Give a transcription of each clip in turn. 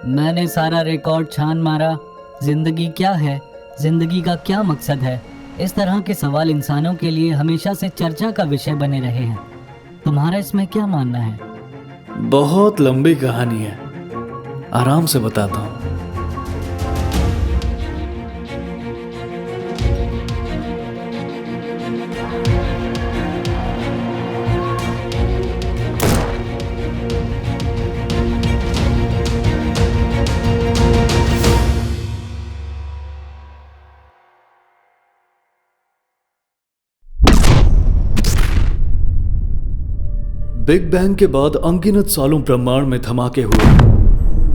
मैंने सारा रिकॉर्ड छान मारा। जिंदगी क्या है, जिंदगी का क्या मकसद है, इस तरह के सवाल इंसानों के लिए हमेशा से चर्चा का विषय बने रहे हैं। तुम्हारा इसमें क्या मानना है? बहुत लंबी कहानी है, आराम से बताता हूँ। बिग बैंग के बाद अनगिनत सालों ब्रह्मांड में धमाके हुए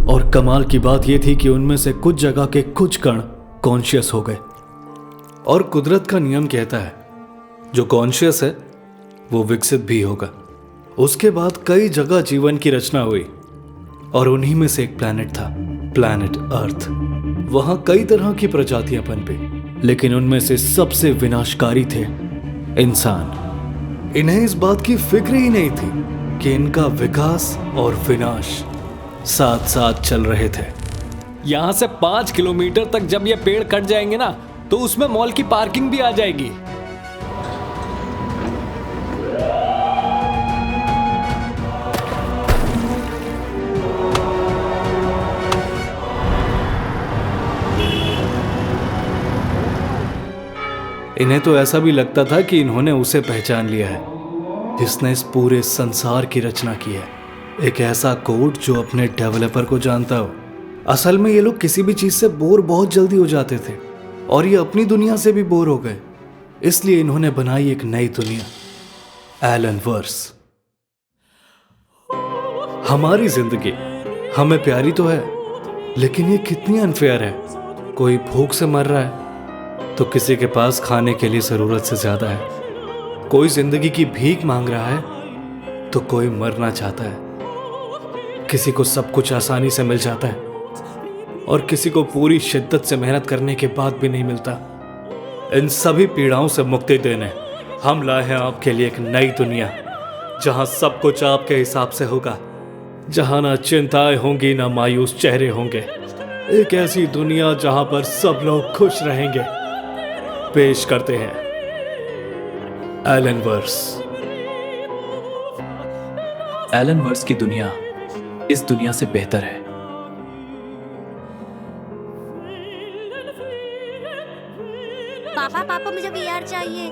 और कमाल की बात यह थी कि उनमें से कुछ जगह के कुछ कण कॉन्शियस हो गए। और कुदरत का नियम कहता है जो कॉन्शियस है वो विकसित भी होगा। उसके बाद कई जगह जीवन की रचना हुई और उन्हीं में से एक प्लैनेट था, प्लैनेट अर्थ। वहां कई तरह की प्रजातियां पनपी, लेकिन उनमें से सबसे विनाशकारी थे इंसान। इन्हें इस बात की फिक्र ही नहीं थी कि इनका विकास और विनाश साथ साथ चल रहे थे। यहाँ से 5 किलोमीटर तक जब ये पेड़ कट जाएंगे ना, तो उसमें मॉल की पार्किंग भी आ जाएगी। इन्हें तो ऐसा भी लगता था कि इन्होंने उसे पहचान लिया है जिसने इस पूरे संसार की रचना की है। एक ऐसा कोड जो अपने डेवलपर को जानता हो। असल में ये लोग किसी भी चीज से बोर बहुत जल्दी हो जाते थे और ये अपनी दुनिया से भी बोर हो गए। इसलिए इन्होंने बनाई एक नई दुनिया, एलन वर्स। हमारी जिंदगी हमें प्यारी तो है, लेकिन ये कितनी अनफेयर है। कोई भूख से मर रहा है तो किसी के पास खाने के लिए जरूरत से ज्यादा है। कोई जिंदगी की भीख मांग रहा है तो कोई मरना चाहता है। किसी को सब कुछ आसानी से मिल जाता है और किसी को पूरी शिद्दत से मेहनत करने के बाद भी नहीं मिलता। इन सभी पीड़ाओं से मुक्ति देने हम लाए हैं आपके लिए एक नई दुनिया, जहां सब कुछ आपके हिसाब से होगा, जहां ना चिंताएं होंगी ना मायूस चेहरे होंगे। एक ऐसी दुनिया जहां पर सब लोग खुश रहेंगे। पेश करते हैं एलन वर्स। एलन वर्स की दुनिया इस दुनिया से बेहतर है। पापा मुझे VR चाहिए।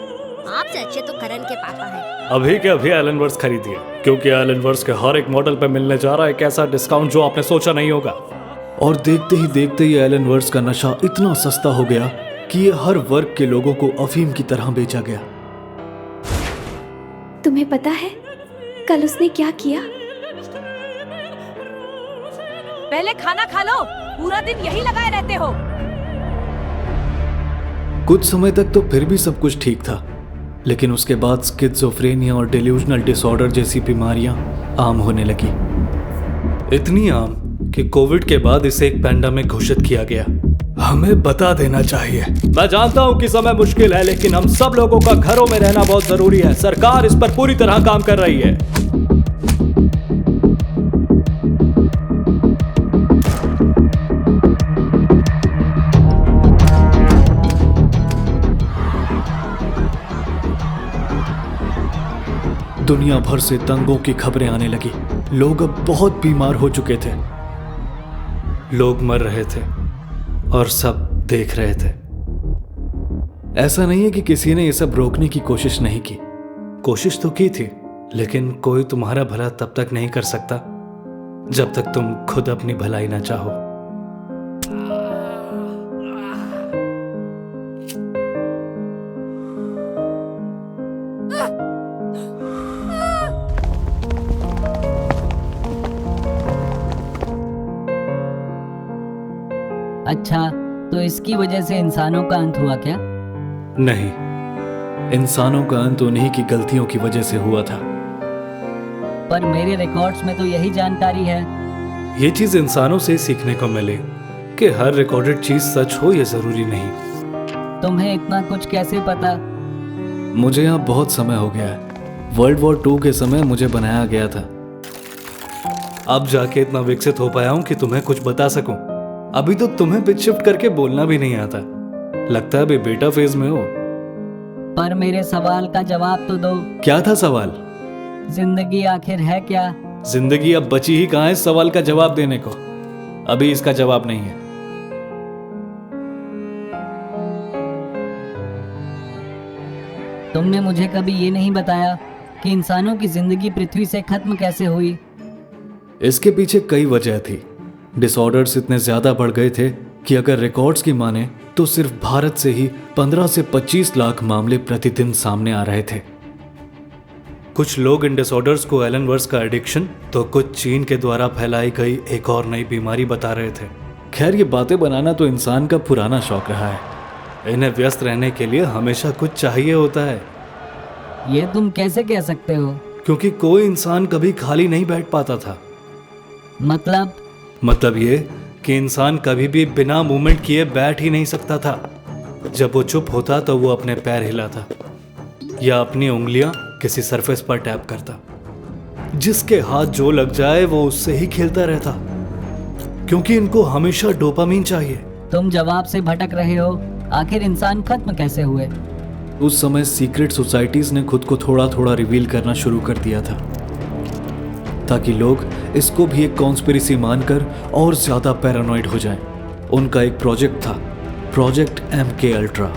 आपसे अच्छे तो करण के पापा हैं। अभी के अभी एलन वर्स खरीदिए, क्योंकि एलन वर्स के हर एक मॉडल पे मिलने जा रहा है एक ऐसा डिस्काउंट जो आपने सोचा नहीं होगा। और देखते ही एलन वर्स का नशा इतना सस्ता हो गया कि ये हर वर्ग के लोगों को अफीम की तरह बेचा गया। तुम्हें पता है कल उसने क्या किया? पहले खाना खा लो, पूरा दिन यही लगाए रहते हो। कुछ समय तक तो फिर भी सब कुछ ठीक था, लेकिन उसके बाद स्किज़ोफ्रेनिया और डिल्यूजनल डिसऑर्डर जैसी बीमारियां आम होने लगी। इतनी आम कि कोविड के बाद इसे एक पैंडेमिक घोषित किया गया। हमें बता देना चाहिए। मैं जानता हूं कि समय मुश्किल है, लेकिन हम सब लोगों का घरों में रहना बहुत जरूरी है। सरकार इस पर पूरी तरह काम कर रही है। दुनिया भर से दंगों की खबरें आने लगी। लोग अब बहुत बीमार हो चुके थे। लोग मर रहे थे और सब देख रहे थे। ऐसा नहीं है कि किसी ने ये सब रोकने की कोशिश नहीं की। कोशिश तो की थी, लेकिन कोई तुम्हारा भला तब तक नहीं कर सकता जब तक तुम खुद अपनी भलाई ना चाहो। अच्छा, तो इसकी वजह से इंसानों का अंत हुआ क्या? नहीं, इंसानों का अंत उन्हीं की गलतियों की वजह से हुआ था। पर मेरे रिकॉर्ड्स में तो यही जानकारी है। ये चीज इंसानों से सीखने को मिले कि हर रिकॉर्डेड चीज सच हो ये जरूरी नहीं। तुम्हें इतना कुछ कैसे पता? मुझे यहाँ बहुत समय हो गया है। वर्ल्ड वॉर 2 के समय मुझे बनाया गया था। अब जाके इतना विकसित हो पाया हूं कि तुम्हें कुछ बता सकूं। अभी तो तुम्हें पिच शिफ्ट करके बोलना भी नहीं आता। लगता है अभी बेटा फेज में हो। पर मेरे सवाल का जवाब तो दो। क्या था सवाल? जिंदगी आखिर है क्या? जिंदगी अब बची ही कहाँ है इस सवाल का जवाब देने को। अभी इसका जवाब नहीं है। तुमने मुझे कभी ये नहीं बताया कि इंसानों की जिंदगी पृथ्वी से खत्म कैसे हुई। इसके पीछे कई वजह थी। डिसऑर्डर्स इतने ज्यादा बढ़ गए थे कि अगर रिकॉर्ड्स की माने तो सिर्फ भारत से ही 15 से 25 लाख मामले प्रतिदिन सामने आ रहे थे। कुछ लोग इन डिसऑर्डर्स को एलन वर्स का एडिक्शन तो कुछ चीन के द्वारा फैलाई गई एक और नई बीमारी बता रहे थे। खैर, ये बातें बनाना तो इंसान का पुराना शौक रहा है। इन्हें व्यस्त रहने के लिए हमेशा कुछ चाहिए होता है। ये तुम कैसे कह सकते हो? क्योंकि कोई इंसान कभी खाली नहीं बैठ पाता था। मतलब ये कि इंसान कभी भी बिना मूवमेंट किए बैठ ही नहीं सकता था। जब वो चुप होता तो वो अपने पैर हिलाता या अपनी उंगलियां किसी सरफेस पर टैप करता। जिसके हाथ जो लग जाए वो उससे ही खेलता रहता, क्योंकि इनको हमेशा डोपामीन चाहिए। तुम जवाब से भटक रहे हो। आखिर इंसान खत्म कैसे हुए? उस समय सीक्रेट सोसाइटीज ने खुद को थोड़ा थोड़ा रिवील करना शुरू कर दिया था, ताकि लोग इसको भी एक कॉन्स्पिरेसी मानकर और ज्यादा पैरानॉइड हो जाएं। उनका एक प्रोजेक्ट था, प्रोजेक्ट MK अल्ट्रा,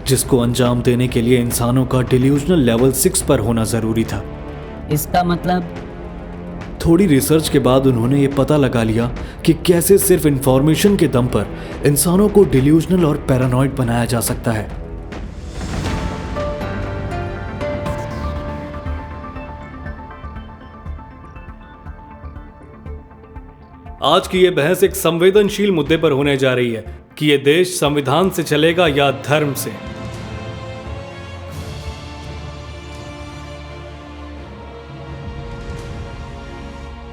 जिसको अंजाम देने के लिए इंसानों का डिल्यूजनल लेवल 6 पर होना जरूरी था। इसका मतलब? थोड़ी रिसर्च के बाद उन्होंने ये पता लगा लिया कि कैसे सिर्फ इंफॉर्मेशन के दम पर इंसानों को डिल्यूजनल और पैरानॉइड बनाया जा सकता है। आज की ये बहस एक संवेदनशील मुद्दे पर होने जा रही है कि ये देश संविधान से चलेगा या धर्म से।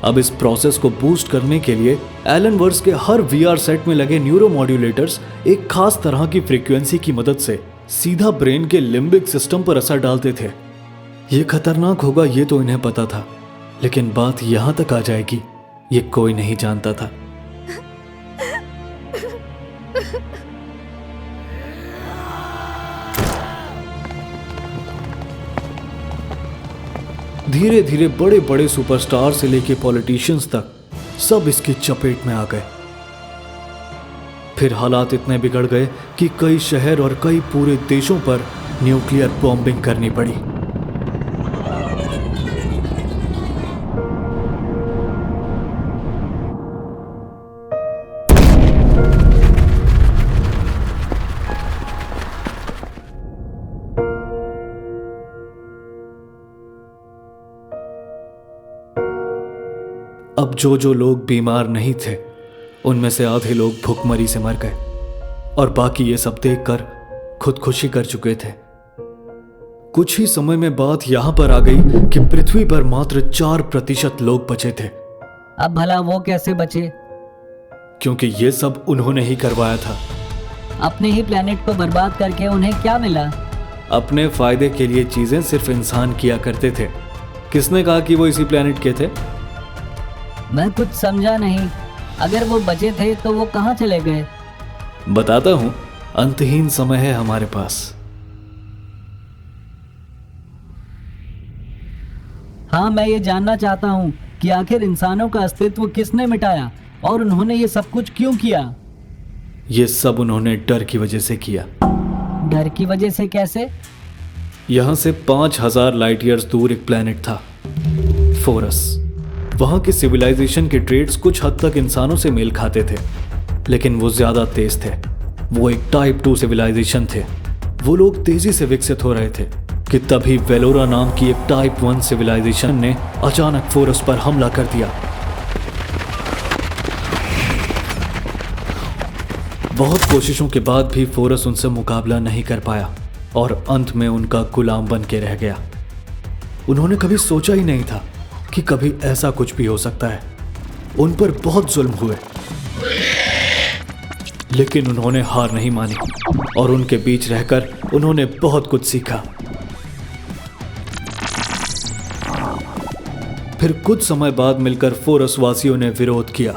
अब इस प्रोसेस को बूस्ट करने के लिए एलन वर्स के हर VR सेट में लगे न्यूरो मॉड्यूलेटर्स एक खास तरह की फ्रीक्वेंसी की मदद से सीधा ब्रेन के लिम्बिक सिस्टम पर असर डालते थे। ये खतरनाक होगा ये तो इन्हें पता था, लेकिन बात यहां तक आ जाएगी ये कोई नहीं जानता था। धीरे धीरे बड़े बड़े सुपरस्टार से लेके पॉलिटिशियंस तक सब इसकी चपेट में आ गए। फिर हालात इतने बिगड़ गए कि कई शहर और कई पूरे देशों पर न्यूक्लियर बॉम्बिंग करनी पड़ी। अब जो लोग बीमार नहीं थे उनमें से आधे लोग भूखमरी से मर गए और बाकी ये सब देखकर खुदकुशी कर चुके थे। कुछ ही समय में बात यहां पर आ गई कि पृथ्वी पर मात्र 4% लोग बचे थे। अब भला वो कैसे बचे? क्योंकि ये सब उन्होंने ही करवाया था। अपने ही प्लेनेट को बर्बाद करके उन्हें क्या मिला? अपने फायदे के लिए चीजें सिर्फ इंसान किया करते थे। किसने कहा कि वो इसी प्लेनेट के थे? मैं कुछ समझा नहीं। अगर वो बचे थे तो वो कहाँ चले गए? बताता हूं, अंतहीन समय है हमारे पास। हाँ, मैं ये जानना चाहता हूँ कि आखिर इंसानों का अस्तित्व किसने मिटाया और उन्होंने ये सब कुछ क्यों किया? ये सब उन्होंने डर की वजह से किया। डर की वजह से कैसे? यहां से 5000 लाइट ईयर्स दूर एक प्लेनेट था, फोरस। वहां के सिविलाइजेशन के ट्रेड्स कुछ हद तक इंसानों से मेल खाते थे, लेकिन वो ज्यादा तेज थे। वो एक टाइप 2 सिविलाइजेशन थे। वो लोग तेजी से विकसित हो रहे थे कि तभी वेलोरा नाम की एक टाइप 1 सिविलाइजेशन ने अचानक फोरस पर हमला कर दिया। बहुत कोशिशों के बाद भी फोरस उनसे मुकाबला नहीं कर पाया और अंत में उनका गुलाम बन के रह गया। उन्होंने कभी सोचा ही नहीं था कि कभी ऐसा कुछ भी हो सकता है। उन पर बहुत जुल्म हुए, लेकिन उन्होंने हार नहीं मानी और उनके बीच रहकर उन्होंने बहुत कुछ सीखा। फिर कुछ समय बाद मिलकर फोरस वासियों ने विरोध किया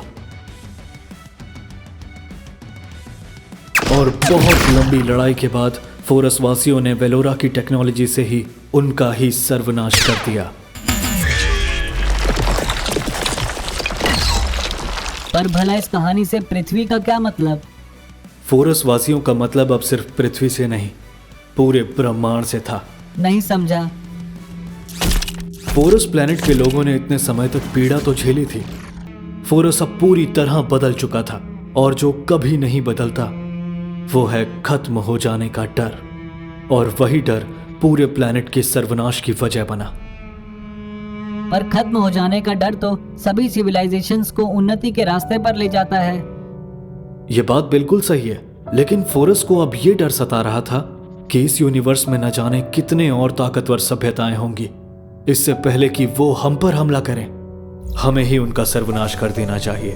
और बहुत लंबी लड़ाई के बाद फोरस वासियों ने वेलोरा की टेक्नोलॉजी से ही उनका ही सर्वनाश कर दिया। पर भला इस कहानी से पृथ्वी का क्या मतलब? फोरस वासियों का मतलब अब सिर्फ पृथ्वी से नहीं, पूरे ब्रह्मांड से था। नहीं समझा। फोरस प्लैनेट के लोगों ने इतने समय तक पीड़ा तो झेली थी। फोरस अब पूरी तरह बदल चुका था और जो कभी नहीं बदलता वो है खत्म हो जाने का डर, और वही डर पूरे प्लैनेट के सर्वनाश की वजह बना। पर खत्म हो जाने का डर तो सभी सिविलाइजेशंस को उन्नति के रास्ते पर ले जाता है। ये बात बिल्कुल सही है, लेकिन फोरस को अब ये डर सता रहा था कि इस यूनिवर्स में न जाने कितने और ताकतवर सभ्यताएं होंगी। इससे पहले कि वो हम पर हमला करें, हमें ही उनका सर्वनाश कर देना चाहिए।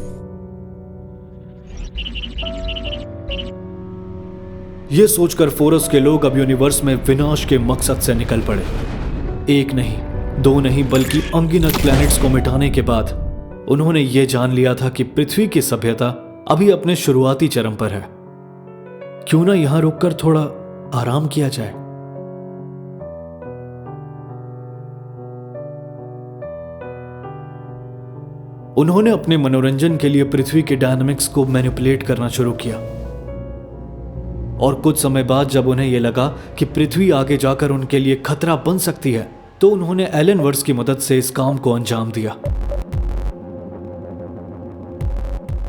ये सोचकर फोरस के लोग अब यूनिवर्स में विनाश के मकसद से निकल पड़े। एक नहीं, दो नहीं, बल्कि अनगिनत प्लैनेट्स को मिटाने के बाद उन्होंने ये जान लिया था कि पृथ्वी की सभ्यता अभी अपने शुरुआती चरम पर है। क्यों ना यहां रुककर थोड़ा आराम किया जाए। उन्होंने अपने मनोरंजन के लिए पृथ्वी के डायनामिक्स को मैनिपुलेट करना शुरू किया, और कुछ समय बाद जब उन्हें यह लगा कि पृथ्वी आगे जाकर उनके लिए खतरा बन सकती है, तो उन्होंने एलन वर्स की मदद से इस काम को अंजाम दिया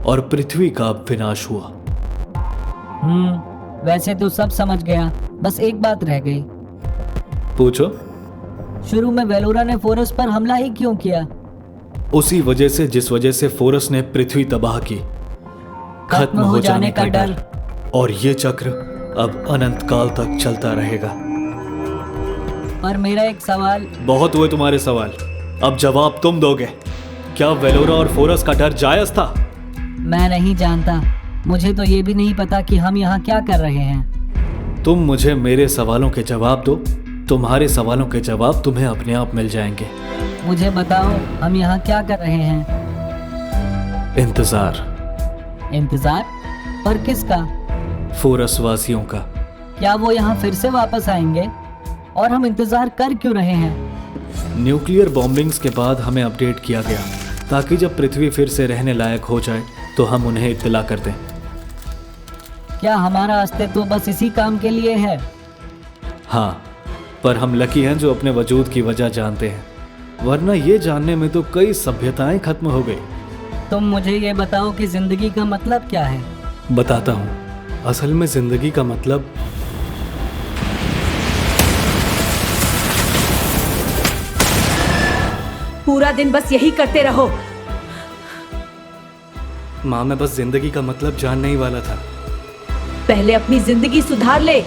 और पृथ्वी का विनाश हुआ। वैसे तो सब समझ गया, बस एक बात रह गई। पूछो। शुरू में वेलोरा ने फोरस पर हमला ही क्यों किया? उसी वजह से जिस वजह से फोरस ने पृथ्वी तबाह की, खत्म हो जाने का डर। और ये चक्र अब अनंत काल तक चलता रहेगा। पर मेरा एक सवाल। बहुत हुए तुम्हारे सवाल, अब जवाब तुम दोगे। क्या वेलोरा और फोरस का डर जायज था? मैं नहीं जानता, मुझे तो ये भी नहीं पता कि हम यहाँ क्या कर रहे हैं। तुम मुझे मेरे सवालों के जवाब दो, तुम्हारे सवालों के जवाब तुम्हें अपने आप मिल जाएंगे। मुझे बताओ, हम यहाँ क्या कर रहे हैं? इंतजार। इंतजार? पर किसका? फोरस वासियों का। क्या वो यहाँ फिर से वापस आएंगे? और हम इंतजार कर क्यों रहे हैं? न्यूक्लियर बॉम्बिंग्स के बाद हमें अपडेट किया गया ताकि जब पृथ्वी फिर से रहने लायक हो जाए तो हम उन्हें इत्तला कर दें। क्या हमारा अस्तित्व बस इसी काम के लिए है? हाँ, पर हम लकी हैं जो अपने वजूद की वजह जानते हैं, वरना ये जानने में तो कई सभ्यताएं खत्म हो गई। तुम मुझे ये बताओ कि जिंदगी का मतलब क्या है? बताता हूँ। असल में जिंदगी का मतलब पूरा दिन बस यही करते रहो। माँ, मैं बस जिंदगी का मतलब जानने ही वाला था। पहले अपनी जिंदगी सुधार ले।